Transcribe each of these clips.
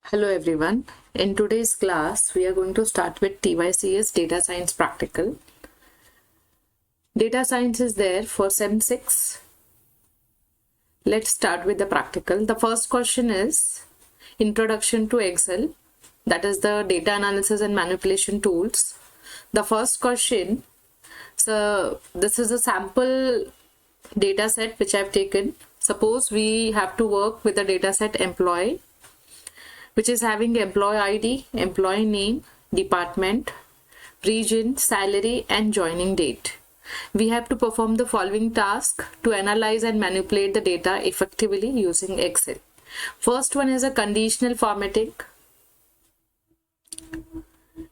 Hello everyone. In today's class, we are going to start with TYCS Data Science Practical. Data Science is there for Sem 6. Let's start with the practical. The first question is Introduction to Excel, that is the data analysis and manipulation tools. The first question, so this is a sample data set which I've taken. Suppose we have to work with the data set employee, which is having employee ID, employee name, department, region, salary, and joining date. We have to perform the following task to analyze and manipulate the data effectively using Excel. First one is a conditional formatting,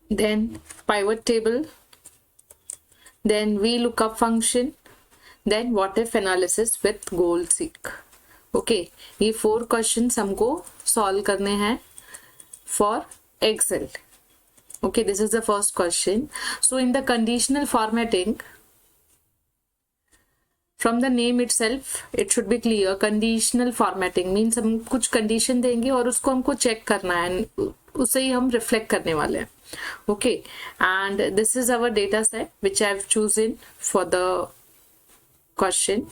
then pivot table, then VLOOKUP function, then what if analysis with goal seek. Okay, ये 4 questions हमको solve करने हैं for Excel. Okay, this is the first question. So in the conditional formatting, from the name itself, it should be clear. Conditional formatting means हम कुछ condition देंगे और उसको हमको check करना है, उसे ही हम reflect करने वाले हैं. Okay, and this is our data set which I have chosen for the question.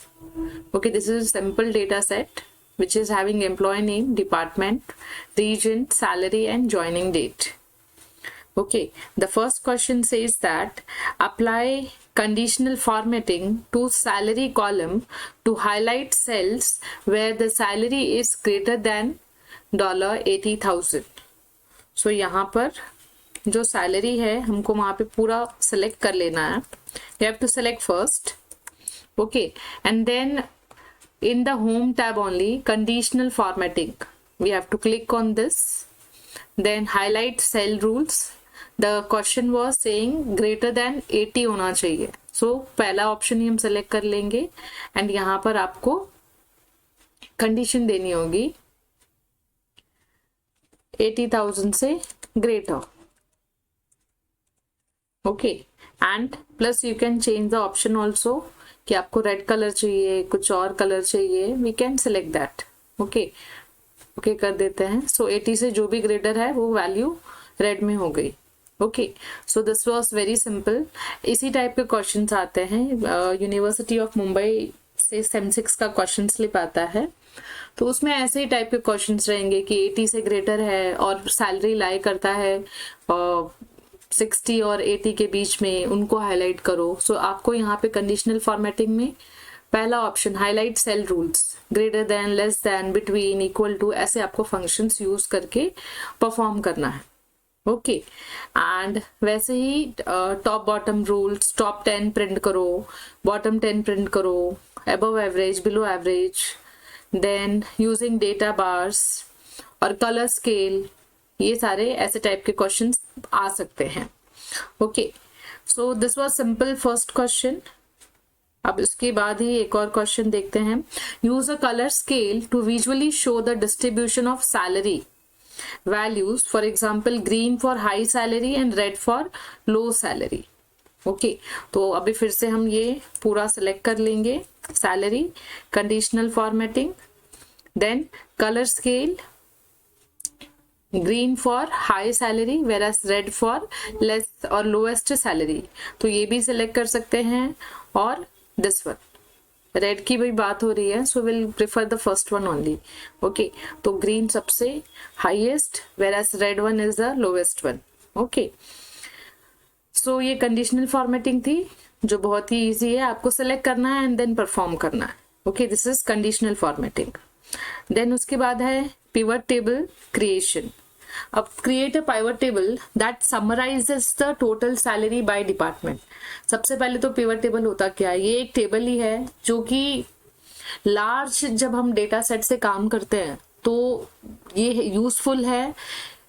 Okay, this is a simple data set which is having employee name, department, region, salary, and joining date. Okay, the first question says that apply conditional formatting to salary column to highlight cells where the salary is greater than $80,000. So यहाँ पर जो salary है हमको वहाँ पे पूरा select कर लेना है. You have to select first. Okay, and then in the home tab only, conditional formatting, we have to click on this, then highlight cell rules. The question was saying greater than 80 होना चाहिए. So पहला option ही हम select कर लेंगे and यहाँ पर आपको condition देनी होगी 80,000 से greater. Okay, and plus you can change the option also कि आपको रेड कलर चाहिए, कुछ और कलर चाहिए, we can select that. Okay okay कर देते हैं. सो 80 से जो भी ग्रेटर है वो वैल्यू रेड में हो गई. Okay, so this was very simple. इसी टाइप के क्वेश्चंस आते हैं. यूनिवर्सिटी ऑफ मुंबई से सेम 6 का क्वेश्चन स्लिप आता है, तो उसमें ऐसे ही टाइप के क्वेश्चंस रहेंगे कि 80 से ग्रेटर है और सैलरी लाई करता है 60 और 80 के बीच में, उनको हाईलाइट करो. सो आपको यहाँ पे कंडीशनल फॉर्मेटिंग में पहला option highlight cell rules, greater than, less than, between, equal to, ऐसे आपको फंक्शंस यूज करके परफॉर्म करना है. ओके, एंड वैसे ही top bottom rules, top 10 print करो, बॉटम 10 प्रिंट करो, above average, below average, then using data bars और कलर स्केल, ये सारे ऐसे टाइप के क्वेश्चंस आ सकते हैं. Okay, so this was simple first question. अब इसके बाद ही एक और क्वेश्चन देखते हैं. Use a colour scale to visually show the distribution of salary values, for example green for high salary and red for low salary. Okay, तो अभी फिर से हम ये पूरा सिलेक्ट कर लेंगे. Salary, conditional formatting, then colour scale, green for high salary versus red for less और लोएस्ट सैलरी, तो ये भी सिलेक्ट कर सकते हैं. और दिस वन रेड की भी बात हो रही है, so will prefer the first one only. Okay, तो ग्रीन सबसे highest versus red one is the lowest one. Okay, so ये कंडीशनल फॉर्मेटिंग थी जो बहुत ही इजी है. आपको सेलेक्ट करना है एंड देन परफॉर्म करना है. Okay, this is conditional formatting. Then उसके बाद है पिवट टेबल क्रिएशन. अब create a pivot table that summarises the total salary by department. सबसे पहले तो पिवट टेबल होता क्या है, ये एक टेबल ही है जो कि लार्ज जब हम डेटा सेट से काम करते हैं तो ये यूजफुल है.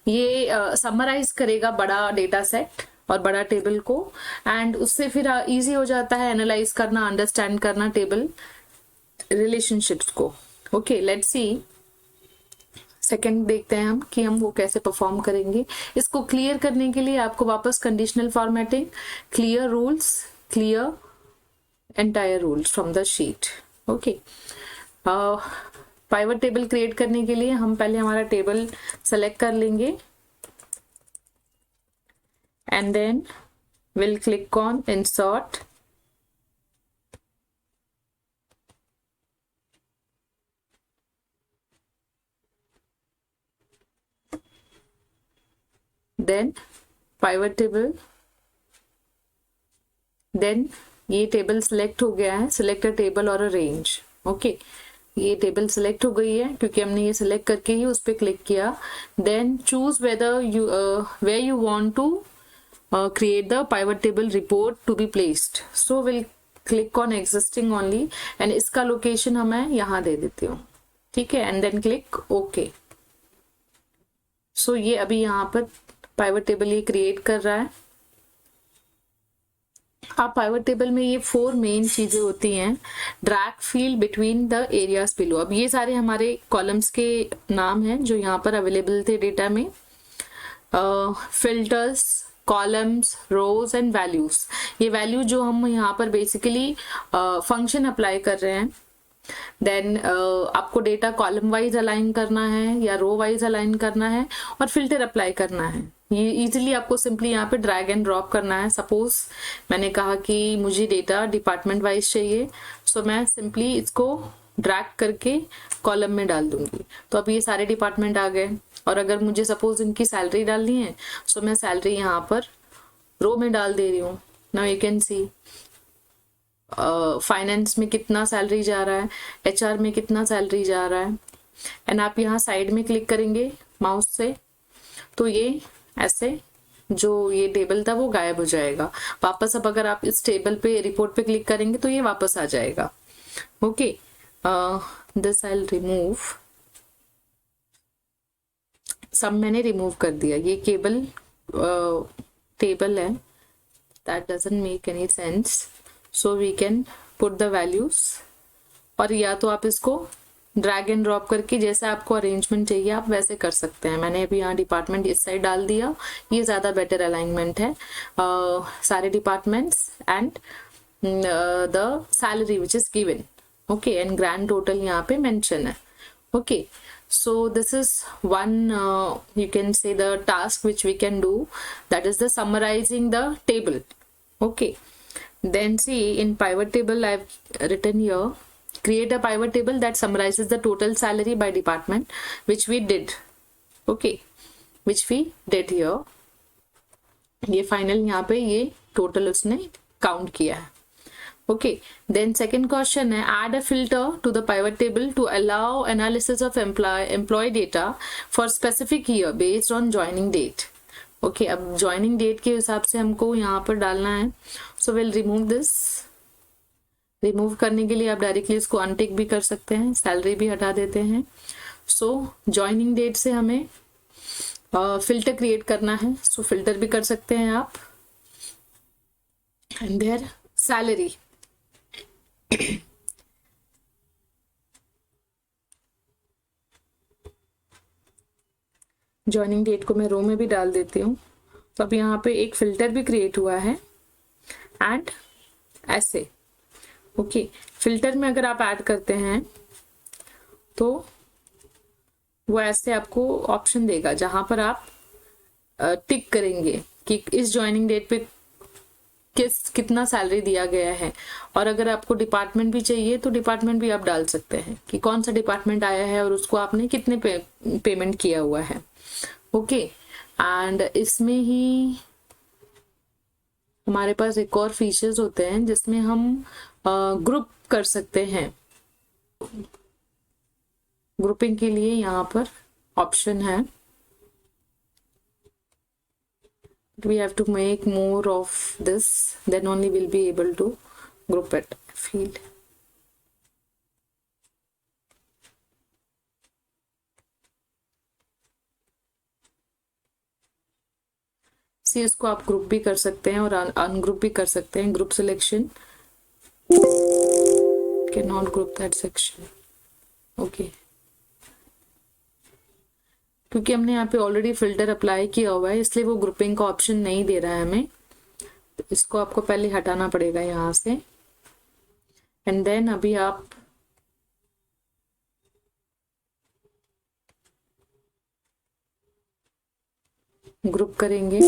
ये समराइज करेगा बड़ा डेटा सेट और बड़ा टेबल को, एंड उससे फिर इजी हो जाता है एनालाइज करना, अंडरस्टैंड करना टेबल रिलेशनशिप्स को. Okay, let's see. सेकेंड देखते हैं हम कि हम वो कैसे परफॉर्म करेंगे. इसको क्लियर करने के लिए आपको वापस conditional formatting, clear rules, clear entire rules from the sheet. Okay, pivot table create करने के लिए हम पहले हमारा टेबल सेलेक्ट कर लेंगे and then will click on insert, then pivot table, then ये टेबल सिलेक्ट हो गया है, सिलेक्ट अ टेबल और अ रेंज। ओके, ये टेबल सिलेक्ट हो गई है क्योंकि हमने ये सिलेक्ट करके ही उस पर क्लिक किया। Then choose whether you where you want to create the pivot table report to be placed, so we'll click on existing only and इसका लोकेशन हमें यहाँ दे देती हूँ, ठीक है, and then click okay. So ये अभी यहाँ पर पाइवट टेबल ये क्रिएट कर रहा है। अब पाइवट टेबल में ये 4 मेन चीजें होती हैं। Drag field between the areas below, अब ये सारे हमारे कॉलम्स के नाम हैं जो यहाँ पर अवेलेबल थे डेटा में। Filters, columns, rows and values, ये वैल्यू जो हम यहाँ पर बेसिकली फंक्शन अप्लाई कर रहे हैं। देन आपको डेटा कॉलम वाइज अलाइन करना है या रो वाइज अलाइन करना है और फिल्टर अप्लाई करना है। ये इजीली आपको सिंपली यहाँ पे ड्रैग एंड ड्रॉप करना है। सपोज मैंने कहा कि मुझे डेटा डिपार्टमेंट वाइज चाहिए, सो मैं सिंपली इसको ड्रैग करके कॉलम में डाल दूंगी, तो अब ये सारे डिपार्टमेंट आ गए। और अगर मुझे सपोज इनकी सैलरी डालनी है, सो मैं सैलरी यहाँ पर रो में डाल दे रही हूँ। Now you can see finance में कितना सैलरी जा रहा है, एचआर में कितना सैलरी जा रहा है। एंड आप यहाँ साइड में क्लिक करेंगे माउस से, तो ये ऐसे जो ये टेबल था वो गायब हो जाएगा वापस। अब अगर आप इस टेबल पे रिपोर्ट पे क्लिक करेंगे तो ये वापस आ जाएगा। Okay, this I will remove, सब मैंने रिमूव कर दिया। ये केबल टेबल है, that doesn't make any sense, so we can put the values. और या तो आप इसको ड्रैग एंड ड्रॉप करके जैसा आपको अरेंजमेंट चाहिए आप वैसे कर सकते हैं। मैंने अभी यहाँ डिपार्टमेंट इस साइड डाल दिया, ये ज़्यादा बेटर अलाइनमेंट है। सारे departments and the salary which is given, okay, and grand total यहाँ पे मेंशन है। Okay, so this is one you can say the task which we can do, that is the summarizing the table. Okay, then see in pivot table I've written here, create a pivot table that summarizes the total salary by department, which we did. Okay, which we did here, ये final यहाँ पे ये total उसने count किया है। Okay, then second question है add a filter to the pivot table to allow analysis of employee data for specific year based on joining date. Okay, अब joining date के हिसाब से हमको यहाँ पर डालना है, so we'll remove this। Remove करने के लिए आप डायरेक्टली इसको अनटिक भी कर सकते हैं, सैलरी भी हटा देते हैं। सो ज्वाइनिंग डेट से हमें फिल्टर क्रिएट करना है, सो फिल्टर भी कर सकते हैं आप। And their salary, joining date को मैं रो में भी डाल देती हूँ। तो अब यहाँ पे एक फिल्टर भी क्रिएट हुआ है एंड ऐसे। ओके, फिल्टर में अगर आप ऐड करते हैं तो वो ऐसे आपको ऑप्शन देगा जहां पर आप टिक करेंगे कि इस ज्वाइनिंग डेट पे कितना सैलरी दिया गया है। और अगर आपको डिपार्टमेंट भी चाहिए तो डिपार्टमेंट भी आप डाल सकते हैं कि कौन सा डिपार्टमेंट आया है और उसको आपने कितने पेमेंट किया हुआ है। ओके, एंड इसमें ही हमारे पास एक और फीचर्स होते हैं जिसमें हम ग्रुप कर सकते हैं। ग्रुपिंग के लिए यहाँ पर ऑप्शन है, we have to make more of this, then only we'll be able to group it field. See, इसको आप ग्रुप भी कर सकते हैं और अनग्रुप भी कर सकते हैं। Group selection, cannot group that section. Okay, क्योंकि हमने यहाँ पे ऑलरेडी फिल्टर अप्लाई किया हुआ है इसलिए वो ग्रुपिंग का ऑप्शन नहीं दे रहा है हमें। तो इसको आपको पहले हटाना पड़ेगा यहाँ से। एंड देन अभी आप ग्रुप करेंगे।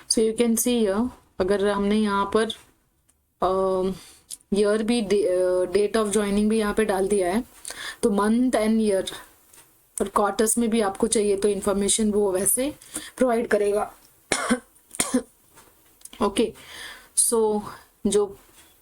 सो यू कैन सी अगर हमने यहाँ पर ईयर भी डेट ऑफ ज्वाइनिंग भी यहाँ पे डाल दिया है, तो मंथ एंड ईयर और क्वार्टर्स में भी आपको चाहिए तो इन्फॉर्मेशन वो वैसे प्रोवाइड करेगा। ओके, सो जो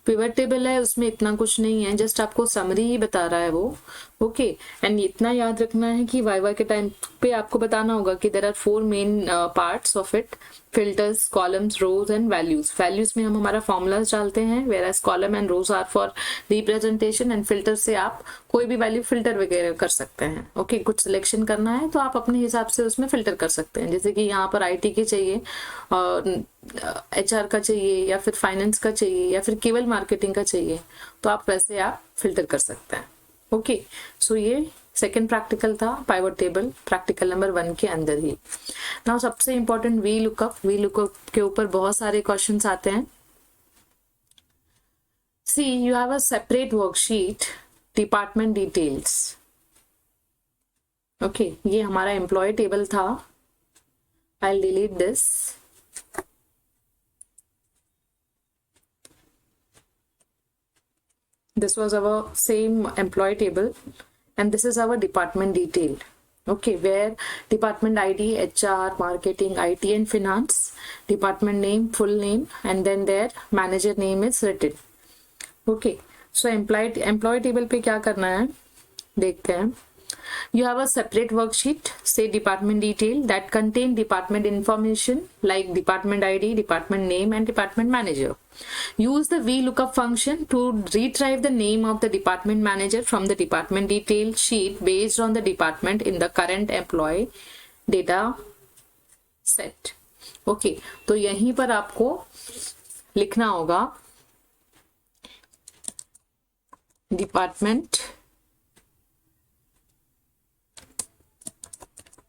पिवट टेबल है उसमें इतना कुछ नहीं है, जस्ट आपको समरी ही बता रहा है वो। ओके, एंड इतना याद रखना है कि वाइवा के टाइम पे आपको बताना होगा कि there are 4 main parts of it, filters, columns, rows and values. Values में हम हमारा फॉर्मूलाज डालते हैं, whereas column and rows are for representation, and filter से आप कोई भी वैल्यू फिल्टर वगैरह कर सकते हैं। ओके, कुछ सिलेक्शन करना है तो आप अपने हिसाब से उसमें फिल्टर कर सकते हैं, जैसे कि यहाँ पर IT के चाहिए और HR का चाहिए या फिर फाइनेंस का चाहिए या फिर केवल मार्केटिंग का चाहिए, तो आप वैसे आप फिल्टर कर सकते हैं। ओके, सो ये सेकेंड प्रैक्टिकल था पाइवट टेबल, प्रैक्टिकल नंबर 1 के अंदर ही। नाउ सबसे इंपॉर्टेंट वी लुकअप के ऊपर बहुत सारे क्वेश्चंस आते हैं। See you have a separate worksheet, department details. Okay, ये हमारा एम्प्लॉय टेबल था। I will delete this. This was our same employee table, and this is our department detail. Okay, where department ID, HR, marketing, IT and finance, department name, full name, and then their manager name is written. Okay, so employee table पे क्या करना है देखते हैं। You have a separate worksheet, say department detail, that contain department information like department ID, department name, and department manager. Use the VLOOKUP function to retrieve the name of the department manager from the department detail sheet based on the department in the current employee data set. Okay, तो यहीं पर आपको लिखना होगा department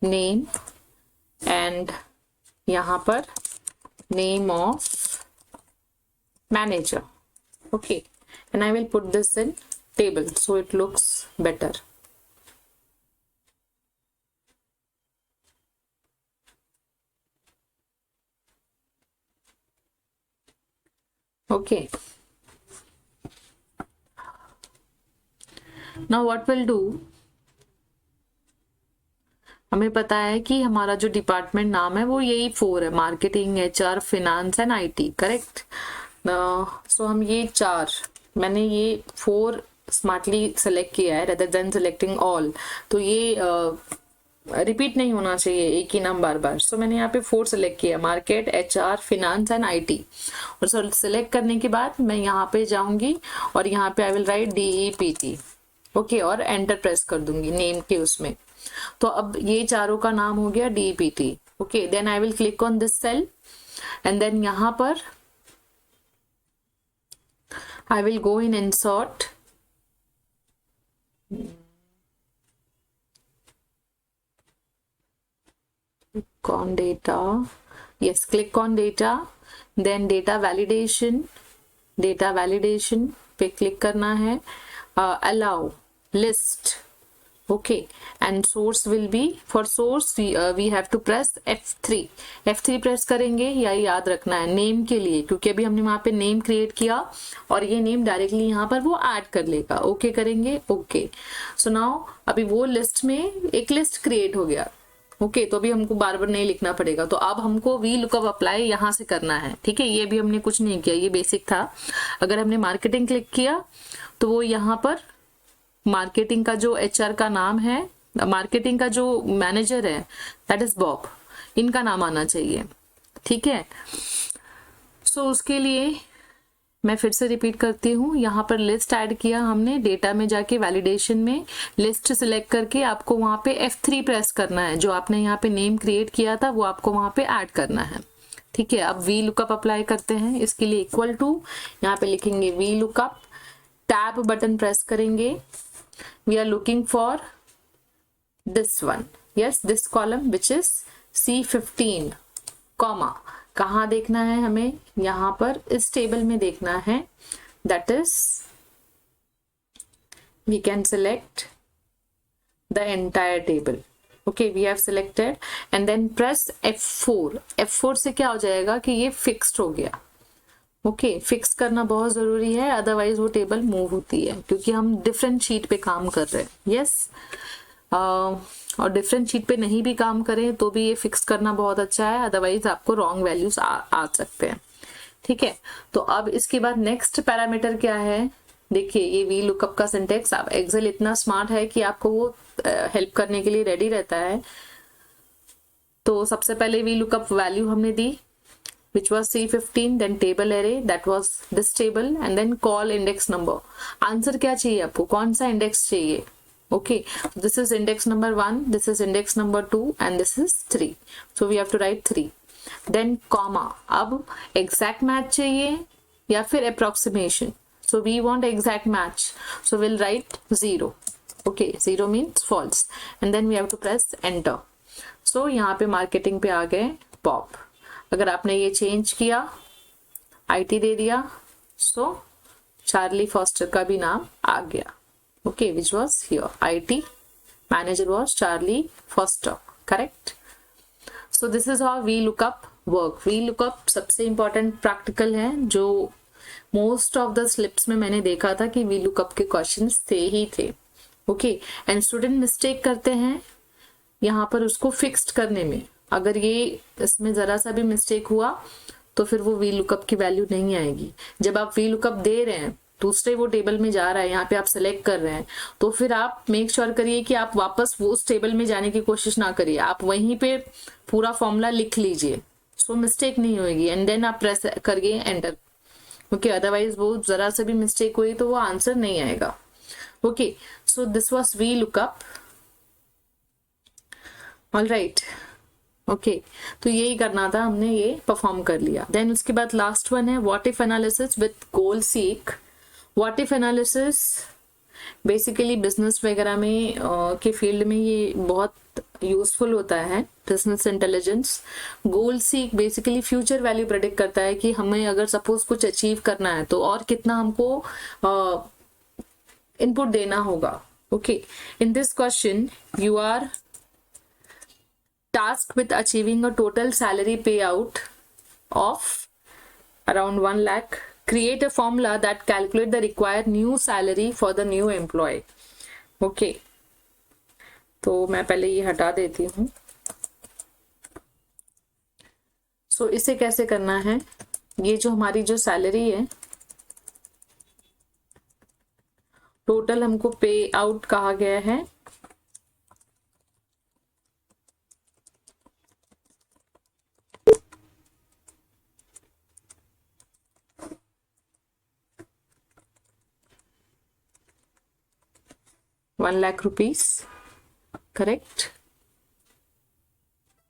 name and यहाँ पर name of manager. Okay, and I will put this in table so it looks better. Okay, now what will do, हमें पता है कि हमारा जो डिपार्टमेंट नाम है वो यही 4 है, marketing, HR, finance and IT, correct. So हम ये 4, मैंने ये 4 स्मार्टली सेलेक्ट किया है रेदर देन सेलेक्टिंग ऑल, तो ये रिपीट नहीं होना चाहिए एक ही नाम बार बार। सो मैंने यहाँ पे 4 सेलेक्ट किया, market, HR, finance and IT। और सेलेक्ट करने के बाद मैं यहाँ पे जाऊंगी और यहाँ पे I will write DEPT। Okay, और एंटर प्रेस कर दूंगी नेम के उसमें। तो अब ये चारों का नाम हो गया DEPT। Okay, then I will click on this cell and then यहां पर I will go in insert, click on data, yes, click on data, then data validation पे क्लिक करना है, allow list. Okay, and source will be, for source we have to press F3 press करेंगे, या याद रखना है name के लिए, क्योंकि अभी हमने वहां पे नेम क्रिएट किया और ये नेम डायरेक्टली यहाँ पर वो ऐड कर लेगा। ओके करेंगे, ओके। सो नाउ अभी वो लिस्ट में एक लिस्ट क्रिएट हो गया। ओके, तो अभी हमको बार बार नहीं लिखना पड़ेगा। तो अब हमको VLOOKUP अप्लाई यहाँ से करना है, ठीक है। ये भी हमने कुछ नहीं किया, ये बेसिक था। अगर हमने मार्केटिंग क्लिक किया तो वो यहाँ पर मार्केटिंग का जो HR का नाम है, मार्केटिंग का जो मैनेजर है दैट इज बॉब, इनका नाम आना चाहिए, ठीक है। सो उसके लिए मैं फिर से रिपीट करती हूँ, यहाँ पर लिस्ट ऐड किया हमने, डेटा में जाके वैलिडेशन में लिस्ट सिलेक्ट करके आपको वहां पे F3 प्रेस करना है। जो आपने यहाँ पे नेम क्रिएट किया था वो आपको वहां पे ऐड करना है, ठीक है। अब VLOOKUP अप्लाई करते हैं, इसके लिए इक्वल टू यहाँ पे लिखेंगे VLOOKUP, टैब बटन प्रेस करेंगे। We are looking for this one, yes, this column which is C15, comma कहाँ देखना है हमें, यहाँ पर इस टेबल में देखना है, that is we can select the entire table. Okay, we have selected and then press F4। F4 से क्या हो जाएगा कि ये फिक्स्ड हो गया। ओके, फिक्स करना बहुत जरूरी है, अदरवाइज वो टेबल मूव होती है, क्योंकि हम डिफरेंट शीट पे काम कर रहे हैं। यस, और डिफरेंट शीट पे नहीं भी काम करें तो भी ये फिक्स करना बहुत अच्छा है, अदरवाइज आपको रॉन्ग वैल्यूज आ सकते हैं। ठीक है, तो अब इसके बाद नेक्स्ट पैरामीटर क्या है, देखिए ये वी लुकअप का सिंटेक्स। अब एक्सेल इतना स्मार्ट है कि आपको वो हेल्प करने के लिए रेडी रहता है। तो सबसे पहले वी लुकअप वैल्यू हमने दी which was C15, then table array, that was this table, and then call index number। Answer क्या चाहिए आपको, कौन सा इंडेक्स चाहिए। okay, this is index number 1, this is index number 2 and this is 3, so we have to write 3, then comma। अब exact match चाहिए या फिर approximation, so we want exact match, so we'll write 0। okay, 0 means false and then we have to press enter। so यहाँ पे marketing पे आ गए pop. अगर आपने ये चेंज किया, IT दे दिया, सो चार्ली फॉस्टर का भी नाम आ गया। Okay, which was here, IT manager was Charlie foster, correct. So this is how V lookup work. V lookup सबसे इंपॉर्टेंट प्रैक्टिकल है, जो मोस्ट ऑफ द स्लिप्स में मैंने देखा था कि वी लुकअप के क्वेश्चंस थे ही थे। ओके, एंड स्टूडेंट मिस्टेक करते हैं यहाँ पर उसको फिक्स्ड करने में। अगर ये इसमें जरा सा भी मिस्टेक हुआ तो फिर वो वी लुकअप की वैल्यू नहीं आएगी। जब आप वी लुकअप दे रहे हैं, दूसरे वो टेबल में जा रहा है, यहाँ पे आप सेलेक्ट कर रहे हैं, तो फिर आप मेक श्योर करिए कि आप वापस वो उस टेबल में जाने की कोशिश ना करिए, आप वहीं पे पूरा फॉर्मूला लिख लीजिए, सो मिस्टेक नहीं होगी। एंड देन आप प्रेस करिए एंटर। ओके, अदरवाइज वो जरा सा भी मिस्टेक हुई तो वो आंसर नहीं आएगा। Okay, so this was V lookup. Alright, okay, तो यही करना था, हमने ये परफॉर्म कर लिया। देन उसके बाद लास्ट वन है what if analysis with goal seek. What if analysis basically business वगैरह में के फील्ड में ये बहुत यूजफुल होता है, business intelligence. Goal seek basically future value predict करता है कि हमें अगर सपोज कुछ अचीव करना है तो और कितना हमको इनपुट देना होगा। Okay, in this question you are tasked with achieving a total salary payout of around 1 lakh. Create a formula that calculate the required new salary for the new employee. Okay, तो मैं पहले ये हटा देती हूँ। So इसे कैसे करना है, ये जो हमारी जो सैलरी है, टोटल हमको पे आउट कहा गया है 1 lakh rupees, करेक्ट।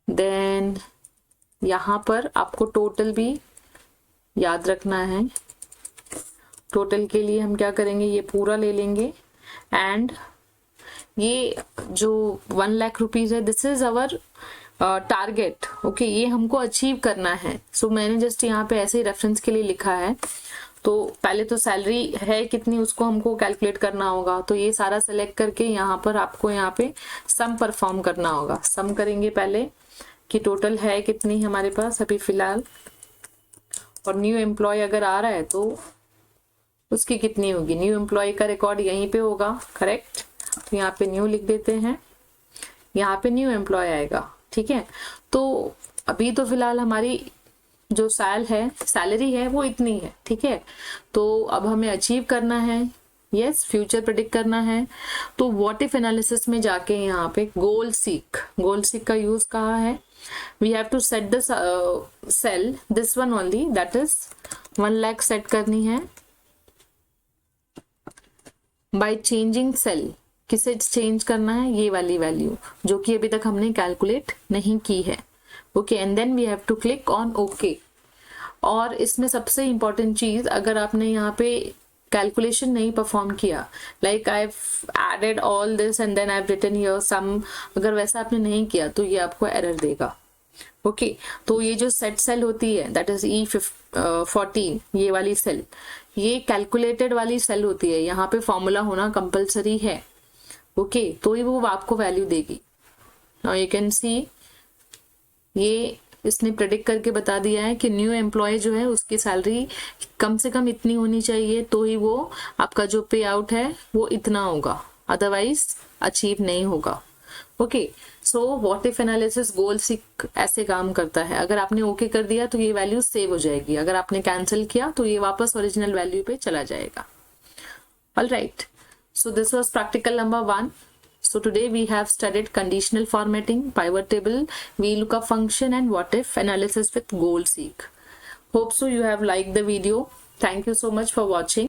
देन यहाँ पर आपको टोटल भी याद रखना है। टोटल के लिए हम क्या करेंगे, ये पूरा ले लेंगे एंड ये जो 1 लाख रुपीज है this is our target. Okay, ये हमको अचीव करना है। सो मैंने जस्ट यहाँ पे ऐसे ही रेफरेंस के लिए लिखा है। तो पहले तो सैलरी है कितनी उसको हमको कैलकुलेट करना होगा, तो ये सारा सेलेक्ट करके यहाँ पर आपको यहाँ पे सम परफॉर्म करना होगा। सम करेंगे पहले कि टोटल है कितनी हमारे पास अभी फिलहाल, और न्यू एम्प्लॉय अगर आ रहा है तो उसकी कितनी होगी। न्यू एम्प्लॉय का रिकॉर्ड यहीं पे होगा, करेक्ट। तो यहाँ पे न्यू लिख देते हैं, यहाँ पे न्यू एम्प्लॉय आएगा, ठीक है। तो अभी तो फिलहाल हमारी जो सैलरी है वो इतनी है, ठीक है। तो अब हमें अचीव करना है, यस, फ्यूचर प्रेडिक्ट करना है। तो व्हाट इफ एनालिसिस में जाके यहाँ पे गोल सीक का यूज कहा है। We have to set the cell this one only, that is 1 lakh set करनी है बाय चेंजिंग सेल। किसे चेंज करना है, ये वाली वैल्यू जो कि अभी तक हमने कैलकुलेट नहीं की है। Okay, and then we have to click on okay. और इसमें सबसे इंपॉर्टेंट चीज, अगर आपने यहाँ पे कैलकुलेशन नहीं परफॉर्म किया, like I have added all this and then I have written here sum, अगर वैसा आपने नहीं किया तो ये आपको एरर देगा। ओके तो ये जो सेट सेल होती है दैट इज E14, ये वाली सेल, ये कैलकुलेटेड वाली सेल होती है, यहाँ पे फॉर्मूला होना कंपलसरी है। ओके तो ये वो आपको वैल्यू देगी। नाउ यू कैन सी ये इसने प्रेडिक्ट करके बता दिया है कि न्यू एम्प्लॉय जो है उसकी सैलरी कम से कम इतनी होनी चाहिए, तो ही वो आपका जो पे आउट है वो इतना होगा, अदरवाइज अचीव नहीं होगा। Okay so what if analysis goal seek ऐसे काम करता है, अगर आपने ओके कर दिया तो ये वैल्यू सेव हो जाएगी, अगर आपने कैंसिल किया तो ये वापस ओरिजिनल वैल्यू पे चला जाएगा। Alright, so this was practical number 1. So today we have studied conditional formatting, pivot table, VLOOKUP function and what if analysis with goal seek. Hope so you have liked the video. Thank you so much for watching.